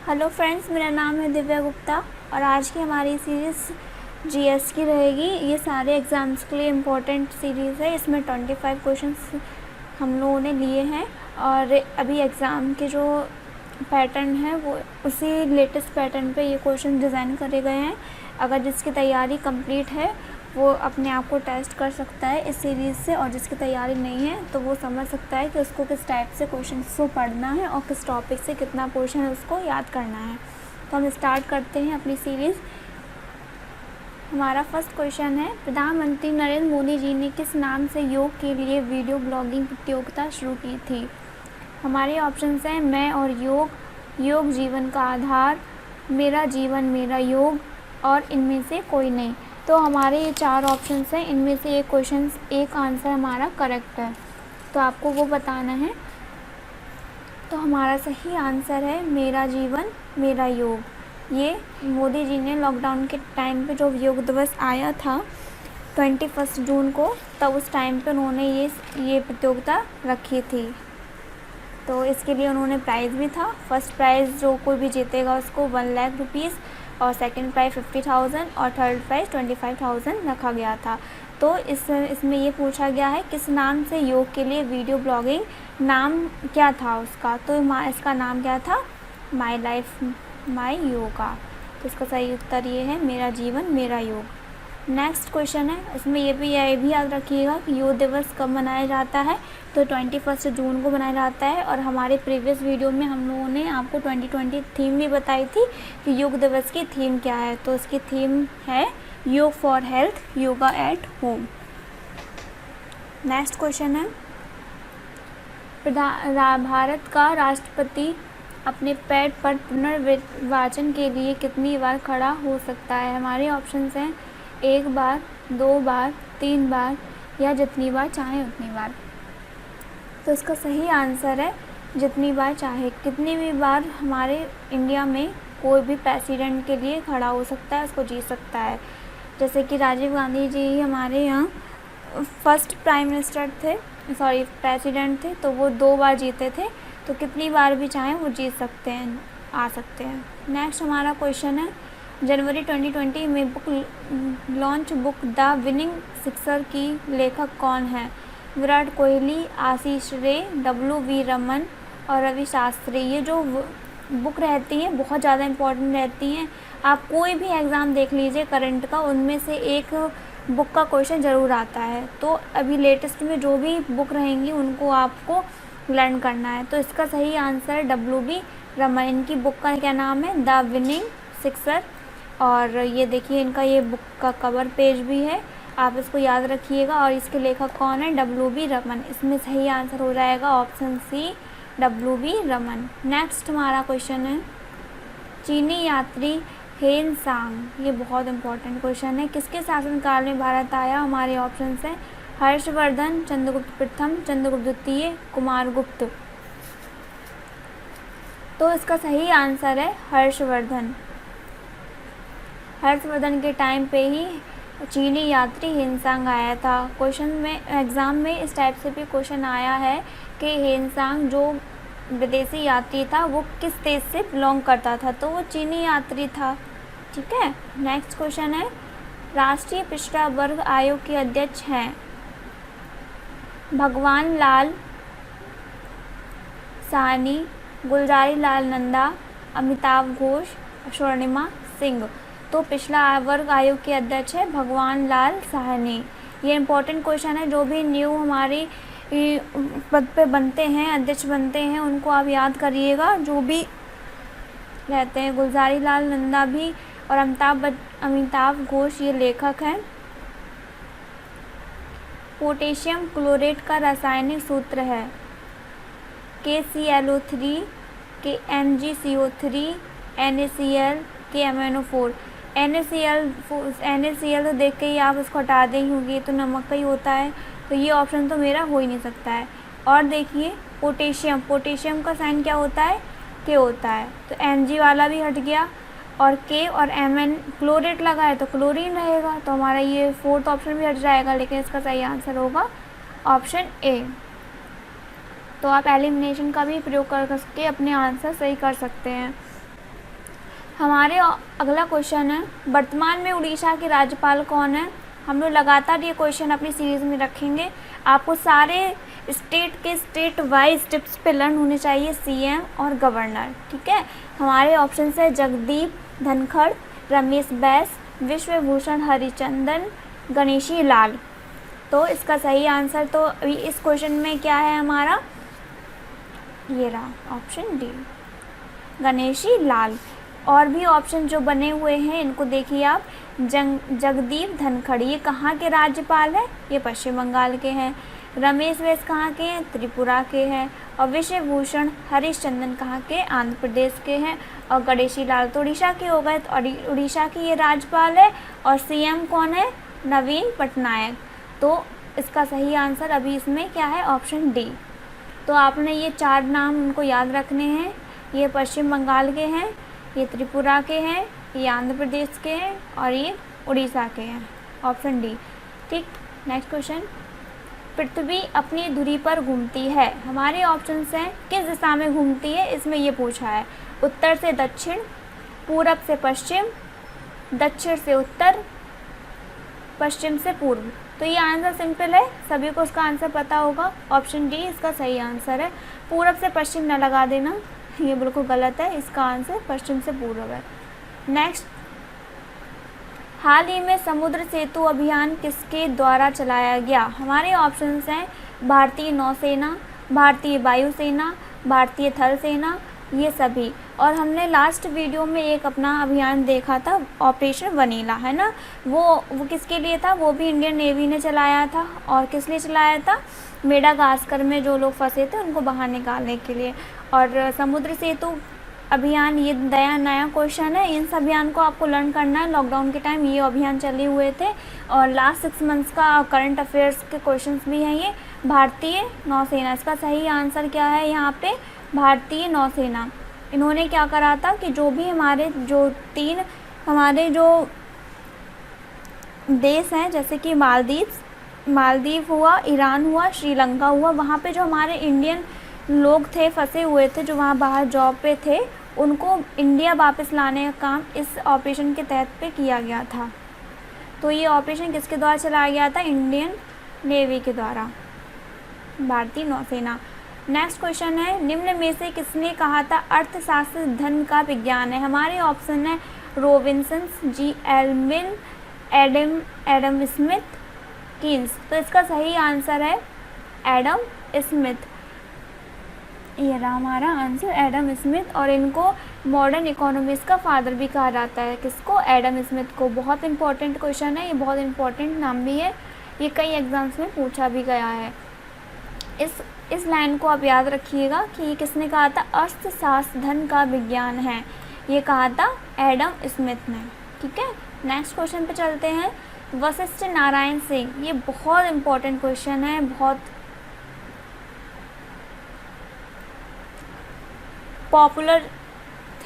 Hello friends, मेरा नाम है दिव्या गुप्ता और आज की हमारी सीरीज़ जीएस की रहेगी। ये सारे एग्ज़ाम्स के लिए इम्पोर्टेंट सीरीज़ है। इसमें 25 क्वेश्चंस हम लोगों ने लिए हैं और अभी एग्ज़ाम के जो पैटर्न है वो उसी लेटेस्ट पैटर्न पे ये क्वेश्चन डिज़ाइन करे गए हैं। अगर जिसकी तैयारी कंप्लीट है वो अपने आप को टेस्ट कर सकता है इस सीरीज़ से, और जिसकी तैयारी नहीं है तो वो समझ सकता है कि उसको किस टाइप से क्वेश्चन को पढ़ना है और किस टॉपिक से कितना पोर्शन है उसको याद करना है। तो हम स्टार्ट करते हैं अपनी सीरीज़। हमारा फर्स्ट क्वेश्चन है, प्रधानमंत्री नरेंद्र मोदी जी ने किस नाम से योग के लिए वीडियो ब्लॉगिंग प्रतियोगिता शुरू की थी? हमारे ऑप्शंस हैं मैं और योग, योग जीवन का आधार, मेरा जीवन मेरा योग और इनमें से कोई नहीं। तो हमारे ये 4 ऑप्शंस हैं, इनमें से एक आंसर हमारा करेक्ट है, तो आपको वो बताना है। तो हमारा सही आंसर है मेरा जीवन मेरा योग। ये मोदी जी ने लॉकडाउन के टाइम पे जो योग दिवस आया था 21 जून को, तब उस टाइम पे उन्होंने ये प्रतियोगिता रखी थी। तो इसके लिए उन्होंने प्राइज़ भी था। फर्स्ट प्राइज़ जो कोई भी जीतेगा उसको 1 लाख रुपीज़ और सेकंड प्राइज़ 50,000 और थर्ड प्राइज़ 25,000 रखा गया था। तो इसमें ये पूछा गया है किस नाम से योग के लिए वीडियो ब्लॉगिंग, नाम क्या था उसका? तो इसका नाम क्या था? My life my yoga. तो इसका सही उत्तर ये है मेरा जीवन मेरा योग। नेक्स्ट क्वेश्चन है, इसमें ये भी याद रखिएगा कि योग दिवस कब मनाया जाता है। तो 21 जून को मनाया जाता है। और हमारे प्रीवियस वीडियो में हम लोगों ने आपको 2020 थीम भी बताई थी कि योग दिवस की थीम क्या है। तो इसकी थीम है योग for health, yoga at home. Next question है, भारत का राष्ट्रपति अपने पैर पर पुनर्निर्वाचन के लिए कितनी बार खड़ा हो सकता है? हमारे ऑप्शंस हैं 1 बार, 2 बार, 3 बार या जितनी बार चाहे उतनी बार। तो इसका सही आंसर है जितनी बार चाहे। कितनी भी बार हमारे इंडिया में कोई भी प्रेसिडेंट के लिए खड़ा हो सकता है, उसको जीत सकता है। जैसे कि राजीव गांधी जी हमारे यहाँ फर्स्ट प्रेसिडेंट थे, तो वो 2 बार जीते थे। तो कितनी बार भी चाहें वो जीत सकते हैं, आ सकते हैं। नेक्स्ट हमारा क्वेश्चन है, जनवरी 2020 में launch book the winning sixer की लेखक कौन है? विराट कोहली, आशीष रे, W.V. रमन और रवि शास्त्री। ये जो बुक रहती हैं बहुत ज़्यादा इम्पोर्टेंट रहती हैं। आप कोई भी एग्ज़ाम देख लीजिए करंट का, उनमें से एक बुक का क्वेश्चन ज़रूर आता है। तो अभी लेटेस्ट में जो भी बुक रहेंगी उनको आपको लर्न करना है। तो इसका सही आंसर W.V. रमन। इनकी बुक का क्या नाम है? The winning sixer. और ये देखिए इनका ये बुक का कवर पेज भी है, आप इसको याद रखिएगा। और इसके लेखक कौन है? W.V. रमन। इसमें सही आंसर हो जाएगा option C, W.V. Raman. Next हमारा क्वेश्चन है, चीनी यात्री हेन सांग, ये बहुत इंपॉर्टेंट क्वेश्चन है, किसके शासनकाल में भारत आया? हमारे ऑप्शन हैं हर्षवर्धन, चंद्रगुप्त प्रथम, चंद्रगुप्त द्वितीय, कुमारगुप्त। तो इसका सही आंसर है हर्षवर्धन। हर्षवर्धन के टाइम पे ही चीनी यात्री हेनसांग आया था। क्वेश्चन में एग्ज़ाम में इस टाइप से भी क्वेश्चन आया है कि हेनसांग जो विदेशी यात्री था वो किस देश से बिलोंग करता था? तो वो चीनी यात्री था। ठीक है। नेक्स्ट क्वेश्चन है, राष्ट्रीय पिछड़ा वर्ग आयोग के अध्यक्ष हैं भगवान लाल साहनी, गुलजारी लाल नंदा, अमिताभ घोष, स्वर्णिमा सिंह। तो पिछड़ा वर्ग आयोग के अध्यक्ष है भगवान लाल साहनी। ये इम्पोर्टेंट क्वेश्चन है। जो भी न्यू हमारी पद पे बनते हैं, अध्यक्ष बनते हैं, उनको आप याद करिएगा। जो भी रहते हैं, गुलजारी लाल नंदा भी और अमिताभ घोष ये लेखक हैं। पोटेशियम क्लोरेट का रासायनिक सूत्र है KClO3, KMgCO3, NaCl, KMnO4। NaCl तो देख के ही आप उसको हटा देंगे क्योंकि ये तो नमक का ही होता है, तो ये ऑप्शन तो मेरा हो ही नहीं सकता है। और देखिए पोटेशियम का साइन क्या होता है? K होता है, तो Mg वाला भी हट गया और K और Mn क्लोरेट लगा है तो क्लोरीन रहेगा, तो हमारा ये 4th ऑप्शन भी हट जाएगा। लेकिन इसका सही आंसर होगा ऑप्शन A। तो आप एलिमिनेशन का भी प्रयोग कर सकते अपने आंसर सही कर सकते हैं। हमारे अगला क्वेश्चन है, वर्तमान में उड़ीसा के राज्यपाल कौन है। हम लोग लगातार ये क्वेश्चन अपनी सीरीज़ में रखेंगे। आपको सारे स्टेट के स्टेट वाइज टिप्स पे लर्न होने चाहिए, सीएम और गवर्नर, ठीक है। हमारे ऑप्शन है जगदीप धनखड़, रमेश बैस, विश्वभूषण हरिचंदन, गणेशी लाल। तो इसका सही आंसर तो अभी इस क्वेश्चन में क्या है हमारा, ये रहा ऑप्शन डी, गणेशी लाल। और भी ऑप्शन जो बने हुए हैं इनको देखिए आप। जगदीप धनखड़ ये कहाँ के राज्यपाल हैं, ये पश्चिम बंगाल के हैं। रमेश बैस कहाँ के हैं, त्रिपुरा के हैं। और विश्वभूषण हरिश्चंदन कहाँ के, आंध्र प्रदेश के हैं। और गणेशी लाल तो उड़ीसा के हो गए, तो उड़ीसा की ये राज्यपाल है। और सीएम कौन है, नवीन पटनायक। तो इसका सही आंसर अभी इसमें क्या है, ऑप्शन डी। तो आपने ये 4 नाम उनको याद रखने हैं। ये पश्चिम बंगाल के हैं, ये त्रिपुरा के हैं, ये आंध्र प्रदेश के हैं और ये उड़ीसा के हैं, ऑप्शन डी, ठीक। नेक्स्ट क्वेश्चन, पृथ्वी अपनी धुरी पर घूमती है। हमारे ऑप्शंस हैं किस दिशा में घूमती है, इसमें ये पूछा है। उत्तर से दक्षिण, पूरब से पश्चिम, दक्षिण से उत्तर, पश्चिम से पूर्व। तो ये आंसर सिंपल है, सभी को इसका आंसर पता होगा, ऑप्शन डी इसका सही आंसर है। पूरब से पश्चिम न लगा देना, ये बिल्कुल गलत है, इसका आंसर पश्चिम से पूर्व है। नेक्स्ट, हाल ही में समुद्र सेतु अभियान किसके द्वारा चलाया गया। हमारे ऑप्शंस हैं भारतीय नौसेना, भारतीय वायुसेना, भारतीय थल सेना, ये सभी। और हमने लास्ट वीडियो में एक अपना अभियान देखा था, ऑपरेशन वनीला, है ना, वो किसके लिए था, वो भी इंडियन नेवी ने चलाया था। और किस लिए चलाया था, मेडागास्कर में जो लोग फंसे थे उनको बाहर निकालने के लिए। और समुद्र सेतु अभियान ये नया क्वेश्चन है, इन सब अभियान को आपको लर्न करना है। लॉकडाउन के टाइम ये अभियान चले हुए थे और लास्ट 6 मंथ्स का करंट अफेयर्स के क्वेश्चंस भी हैं ये। भारतीय नौसेना, इसका सही आंसर क्या है यहाँ पे, भारतीय नौसेना। इन्होंने क्या करा था कि जो भी हमारे जो 3 हमारे जो देश हैं, जैसे कि मालदीव हुआ, ईरान हुआ, श्रीलंका हुआ, वहाँ पे जो हमारे इंडियन लोग थे फंसे हुए थे, जो वहाँ बाहर जॉब पे थे, उनको इंडिया वापस लाने का काम इस ऑपरेशन के तहत पे किया गया था। तो ये ऑपरेशन किसके द्वारा चलाया गया था, इंडियन नेवी के द्वारा, भारतीय नौसेना। नेक्स्ट क्वेश्चन है, निम्न में से किसने कहा था अर्थशास्त्र धन का विज्ञान है। हमारे ऑप्शन है रॉबिन्सन, जी एल मिल, एडम स्मिथ, कीन्स। तो इसका सही आंसर है एडम स्मिथ, ये रहा हमारा आंसर, एडम स्मिथ। और इनको मॉडर्न इकोनॉमिक्स का फादर भी कहा जाता है, किसको, एडम स्मिथ को। बहुत इंपॉर्टेंट क्वेश्चन है ये, बहुत इंपॉर्टेंट नाम भी है, ये कई एग्जाम्स में पूछा भी गया है। इस लाइन को आप याद रखिएगा कि ये किसने कहा था, अर्थशास्त्र धन का विज्ञान है, ये कहा था एडम स्मिथ ने, ठीक है। नेक्स्ट क्वेश्चन पे चलते हैं, वशिष्ठ नारायण सिंह, ये बहुत इंपॉर्टेंट क्वेश्चन है, बहुत पॉपुलर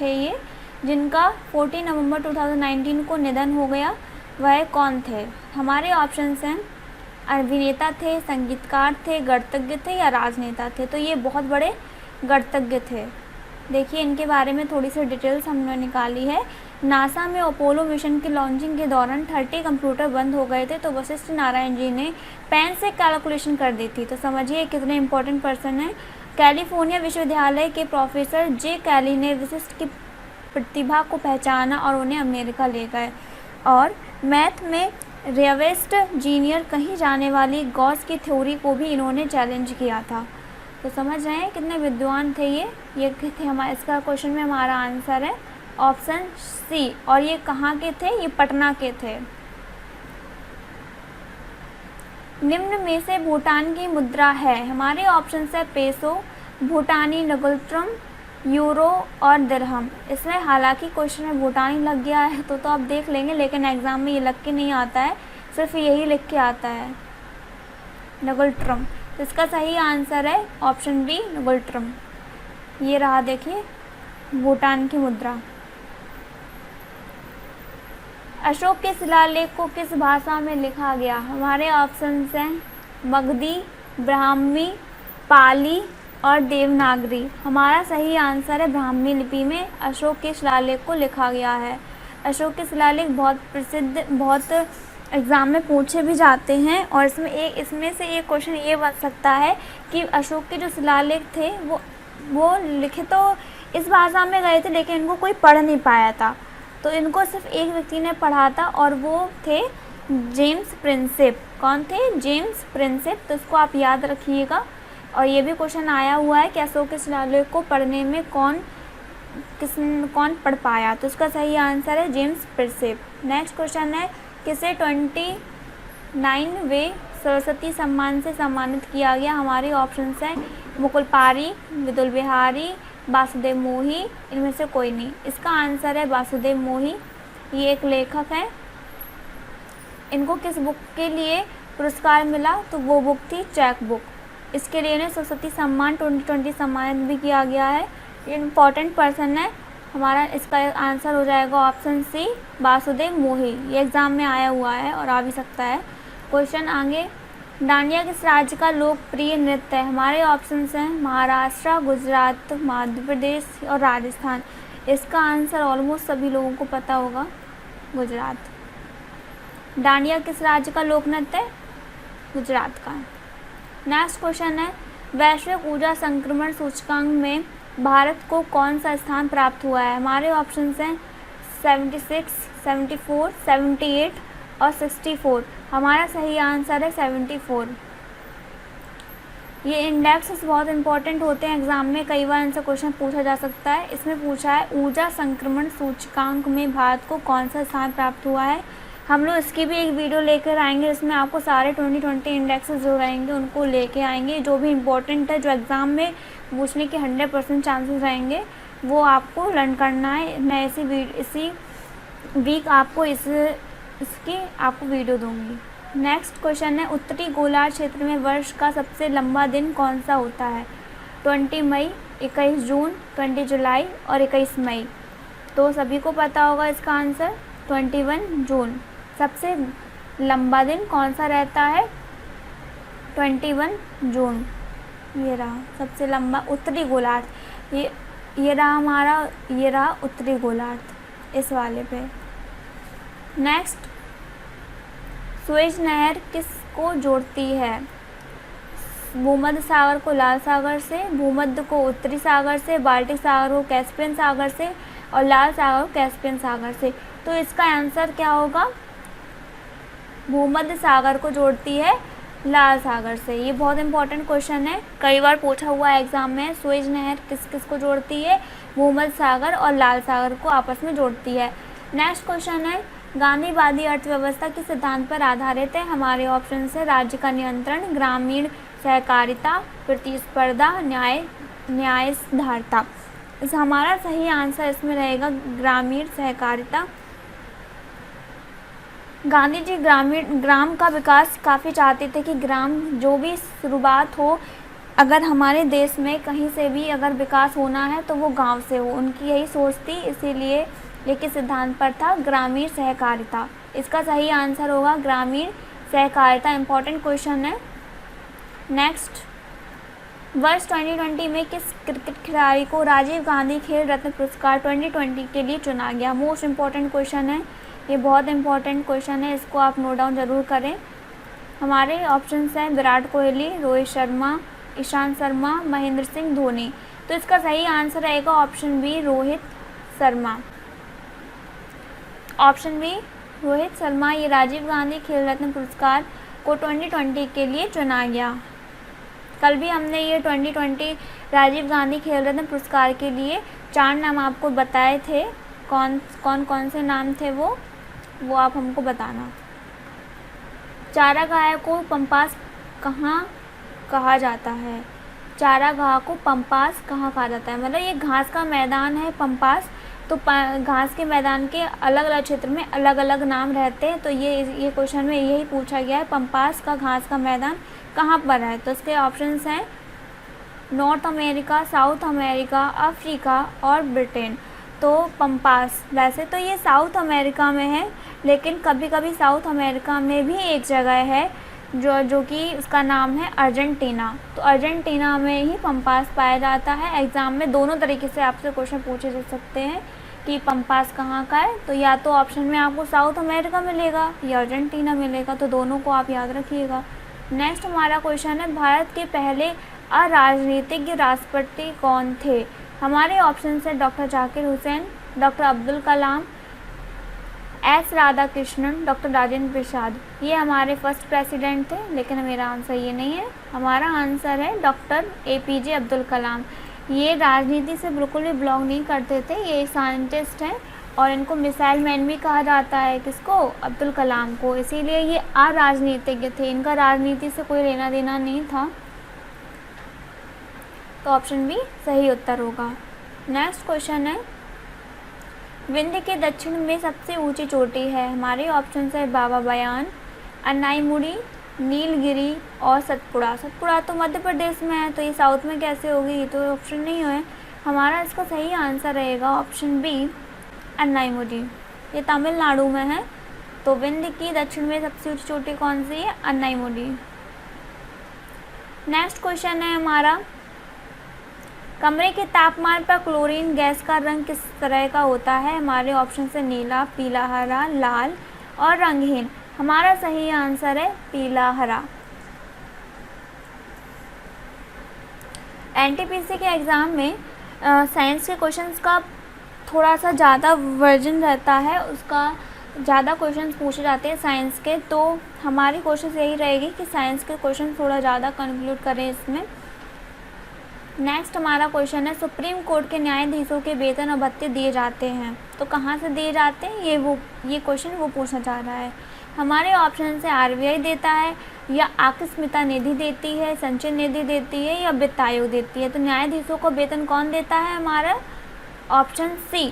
थे ये, जिनका 14 नवंबर 2019 को निधन हो गया, वह कौन थे। हमारे ऑप्शंस हैं अभिनेता थे, संगीतकार थे, गणितज्ञ थे या राजनेता थे। तो ये बहुत बड़े गणितज्ञ थे। देखिए इनके बारे में थोड़ी सी डिटेल्स हमने निकाली है। नासा में अपोलो मिशन की लॉन्चिंग के दौरान 30 कंप्यूटर बंद हो गए थे, तो वशिष्ठ नारायण जी ने पेन से कैलकुलेशन कर दी थी। तो समझिए कितने इंपॉर्टेंट पर्सन हैं। कैलिफोर्निया विश्वविद्यालय के प्रोफेसर जे कैली ने विशिष्ट की प्रतिभा को पहचाना और उन्हें अमेरिका ले गए। और मैथ में रेवेस्ट जीनियर कहीं जाने वाली गॉस की थ्योरी को भी इन्होंने चैलेंज किया था। तो समझ रहे हैं कितने विद्वान थे ये थे हमारे, इसका क्वेश्चन में हमारा आंसर है ऑप्शन सी। और ये कहाँ के थे, ये पटना के थे। निम्न में से भूटान की मुद्रा है। हमारे ऑप्शन है पेसो, भूटानी नगुल्ट्रम, यूरो और दिरहम। इसमें हालांकि क्वेश्चन में भूटानी लग गया है तो आप देख लेंगे, लेकिन एग्ज़ाम में ये लग के नहीं आता है, सिर्फ यही लिख के आता है नगुल्ट्रम। तो इसका सही आंसर है ऑप्शन बी नगुल्ट्रम। ये रहा देखिए भूटान की मुद्रा। अशोक के शिलालेख को किस भाषा में लिखा गया। हमारे ऑप्शंस हैं मगधी, ब्राह्मी, पाली और देवनागरी। हमारा सही आंसर है ब्राह्मी लिपि में अशोक के शिलालेख को लिखा गया है। अशोक के शिलालेख बहुत प्रसिद्ध, बहुत एग्ज़ाम में पूछे भी जाते हैं। और इसमें से एक क्वेश्चन ये बन सकता है कि अशोक के जो शिलालेख थे वो लिखे तो इस भाषा में गए थे, लेकिन इनको कोई पढ़ नहीं पाया था, तो इनको सिर्फ एक व्यक्ति ने पढ़ा था और वो थे जेम्स प्रिंसेप। कौन थे? James Prinsep. तो इसको आप याद रखिएगा। और ये भी क्वेश्चन आया हुआ है कि अशोक के शिलालेख को पढ़ने में कौन पढ़ पाया, तो इसका सही आंसर है जेम्स प्रिंसेप। नेक्स्ट क्वेश्चन है, किसे 29वें सरस्वती सम्मान से सम्मानित किया गया? हमारे ऑप्शंस हैं मुकुल पारी, विदुल बिहारी, वासुदेव मोही, इनमें से कोई नहीं। इसका आंसर है वासुदेव मोही। ये एक लेखक हैं। इनको किस बुक के लिए पुरस्कार मिला? तो वो बुक थी चेक बुक। इसके लिए इन्हें सरस्वती सम्मान 2020 सम्मानित भी किया गया है। ये इम्पॉर्टेंट पर्सन है हमारा। इसका आंसर हो जाएगा ऑप्शन सी, वासुदेव मोही। ये एग्ज़ाम में आया हुआ है और आ भी सकता है। क्वेश्चन आगे, डांडिया किस राज्य का लोकप्रिय नृत्य है? हमारे ऑप्शंस हैं महाराष्ट्र, गुजरात, मध्य प्रदेश और राजस्थान। इसका आंसर ऑलमोस्ट सभी लोगों को पता होगा, गुजरात। डांडिया किस राज्य का लोक नृत्य है? गुजरात का। नेक्स्ट क्वेश्चन है, वैश्विक ऊर्जा संक्रमण सूचकांक में भारत को कौन सा स्थान प्राप्त हुआ है? हमारे ऑप्शंस हैं 76, 74, 78 और 64। हमारा सही आंसर है 74। ये इंडेक्स बहुत इंपॉर्टेंट होते हैं एग्ज़ाम में, कई बार इनसे क्वेश्चन पूछा जा सकता है। इसमें पूछा है ऊर्जा संक्रमण सूचकांक में भारत को कौन सा स्थान प्राप्त हुआ है। हम लोग इसकी भी एक वीडियो लेकर आएंगे, जिसमें आपको सारे 2020 इंडेक्सेस जो रहेंगे उनको लेके आएंगे। जो भी इम्पोर्टेंट है, जो एग्ज़ाम में पूछने के 100% चांसेस रहेंगे, वो आपको लर्न करना है। मैं इसी वीक आपको इसकी आपको वीडियो दूंगी। नेक्स्ट क्वेश्चन है, उत्तरी गोलार्ध क्षेत्र में वर्ष का सबसे लंबा दिन कौन सा होता है? 20 मई, 21 जून, 20 जुलाई और 21 मई। तो सभी को पता होगा इसका आंसर 21 जून। सबसे लंबा दिन कौन सा रहता है? 21 जून। ये रहा सबसे लंबा उत्तरी गोलार्ध। ये रहा उत्तरी गोलार्ध इस वाले पे। नेक्स्ट, सुएज नहर किसको जोड़ती है? भूमध्य सागर को लाल सागर से, भूमध्य को उत्तरी सागर से, बाल्टिक सागर को कैस्पियन सागर से और लाल सागर को कैस्पियन सागर से। तो इसका आंसर क्या होगा? भूमध्य सागर को जोड़ती है लाल सागर से। ये बहुत इंपॉर्टेंट क्वेश्चन है, कई बार पूछा हुआ है एग्जाम में। सुएज नहर किस को जोड़ती है? भूमध्य सागर और लाल सागर को आपस में जोड़ती है। नेक्स्ट क्वेश्चन है, गांधीवादी अर्थव्यवस्था किस सिद्धांत पर आधारित है? हमारे ऑप्शन है राज्य का नियंत्रण, ग्रामीण सहकारिता, प्रतिस्पर्धा, न्यायधारता। इस हमारा सही आंसर इसमें रहेगा ग्रामीण सहकारिता। गांधी जी ग्राम का विकास काफ़ी चाहते थे कि ग्राम जो भी शुरुआत हो, अगर हमारे देश में कहीं से भी अगर विकास होना है तो वो गांव से हो। उनकी यही सोच थी, इसीलिए ये किस सिद्धांत पर था? ग्रामीण सहकारिता। इसका सही आंसर होगा ग्रामीण सहकारिता। इम्पॉर्टेंट क्वेश्चन है। नेक्स्ट, वर्ष 2020 में किस क्रिकेट खिलाड़ी को राजीव गांधी खेल रत्न पुरस्कार 2020 के लिए चुना गया? मोस्ट इम्पॉर्टेंट क्वेश्चन है, ये बहुत इंपॉर्टेंट क्वेश्चन है, इसको आप नोट डाउन ज़रूर करें। हमारे ऑप्शंस हैं विराट कोहली, रोहित शर्मा, ईशांत शर्मा, महेंद्र सिंह धोनी। तो इसका सही आंसर रहेगा option B, Rohit Sharma. Option B, Rohit Sharma. ये राजीव गांधी खेल रत्न पुरस्कार को 2020 के लिए चुना गया। कल भी हमने ये 2020 राजीव गांधी खेल रत्न पुरस्कार के लिए 4 नाम आपको बताए थे। कौन से नाम थे वो आप हमको बताना। चारागाह को पंपास कहाँ कहा जाता है? चारागाह को पंपास कहाँ कहा जाता है? मतलब ये घास का मैदान है पंपास, तो घास के मैदान के अलग अलग क्षेत्र में अलग अलग नाम रहते हैं। तो ये क्वेश्चन में यही पूछा गया है, पंपास का घास का मैदान कहाँ पर है? तो इसके ऑप्शंस हैं north America, south America, Africa और ब्रिटेन। तो पंपास, वैसे तो ये साउथ अमेरिका में है, लेकिन कभी कभी साउथ अमेरिका में भी एक जगह है जो कि उसका नाम है अर्जेंटीना। तो अर्जेंटीना में ही पम्पास पाया जाता है। एग्ज़ाम में दोनों तरीके से आपसे क्वेश्चन पूछे जा सकते हैं कि पम्पास कहाँ का है। तो या तो ऑप्शन में आपको साउथ अमेरिका मिलेगा या अर्जेंटीना मिलेगा, तो दोनों को आप याद रखिएगा। नेक्स्ट हमारा क्वेश्चन है, भारत के पहले अराजनीतिक राष्ट्रपति कौन थे? हमारे ऑप्शन है doctor Zakir Hussain, doctor Abdul Kalam, S Radhakrishnan, doctor Rajendra Prasad. ये हमारे फर्स्ट प्रेसिडेंट थे, लेकिन मेरा आंसर ये नहीं है। हमारा आंसर है डॉक्टर APJ अब्दुल कलाम। ये राजनीति से बिल्कुल भी बिलोंग नहीं करते थे, ये साइंटिस्ट हैं और इनको मिसाइल मैन भी कहा जाता है। किसको? अब्दुल कलाम को। इसीलिए ये अराजनीतिज्ञ थे, इनका राजनीति से कोई लेना देना नहीं था। तो ऑप्शन बी सही उत्तर होगा। नेक्स्ट क्वेश्चन है, विंध्य के दक्षिण में सबसे ऊंची चोटी है? हमारे ऑप्शन है बाबा बयान, अन्नाईमुड़ी, नीलगिरी और सतपुड़ा। सतपुड़ा तो मध्य प्रदेश में है, तो ये साउथ में कैसे होगी? ये तो ऑप्शन नहीं है। हमारा इसका सही आंसर रहेगा ऑप्शन बी अन्नाईमुड़ी। ये तमिलनाडु में है। तो विंध्य की दक्षिण में सबसे ऊंची चोटी कौन सी है? अन्नाईमुड़ी। नेक्स्ट क्वेश्चन है हमारा, कमरे के तापमान पर क्लोरीन गैस का रंग किस तरह का होता है? हमारे ऑप्शन से नीला, पीला, हरा, लाल और रंगहीन। हमारा सही आंसर है पीला हरा। NTPC के एग्ज़ाम में साइंस के क्वेश्चंस का थोड़ा सा ज़्यादा वर्जन रहता है, उसका ज़्यादा क्वेश्चंस पूछे जाते हैं साइंस के। तो हमारी कोशिश यही रहेगी कि साइंस के क्वेश्चन थोड़ा ज़्यादा कंक्लूड करें इसमें। नेक्स्ट हमारा क्वेश्चन है, सुप्रीम कोर्ट के न्यायाधीशों के वेतन और भत्ते दिए जाते हैं, तो कहाँ से दिए जाते हैं? ये क्वेश्चन वो पूछा जा रहा है। हमारे ऑप्शन से RBI देता है, या आकस्मिकता निधि देती है, संचय निधि देती है, या वित्त आयोग देती है। तो न्यायाधीशों को वेतन कौन देता है? हमारा ऑप्शन सी,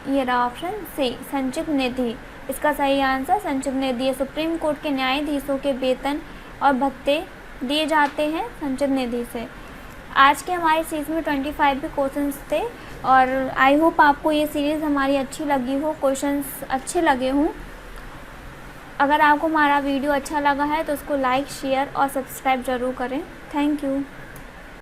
ये रहा ऑप्शन सी, संचित निधि। इसका सही आंसर संचित निधि है। सुप्रीम कोर्ट के न्यायाधीशों के वेतन और भत्ते दिए जाते हैं संचित निधि से। आज के हमारी सीरीज़ में 25 भी क्वेश्चंस थे और आई होप आपको ये सीरीज़ हमारी अच्छी लगी हो, क्वेश्चंस अच्छे लगे हों। अगर आपको हमारा वीडियो अच्छा लगा है तो उसको लाइक, शेयर और सब्सक्राइब ज़रूर करें। Thank you.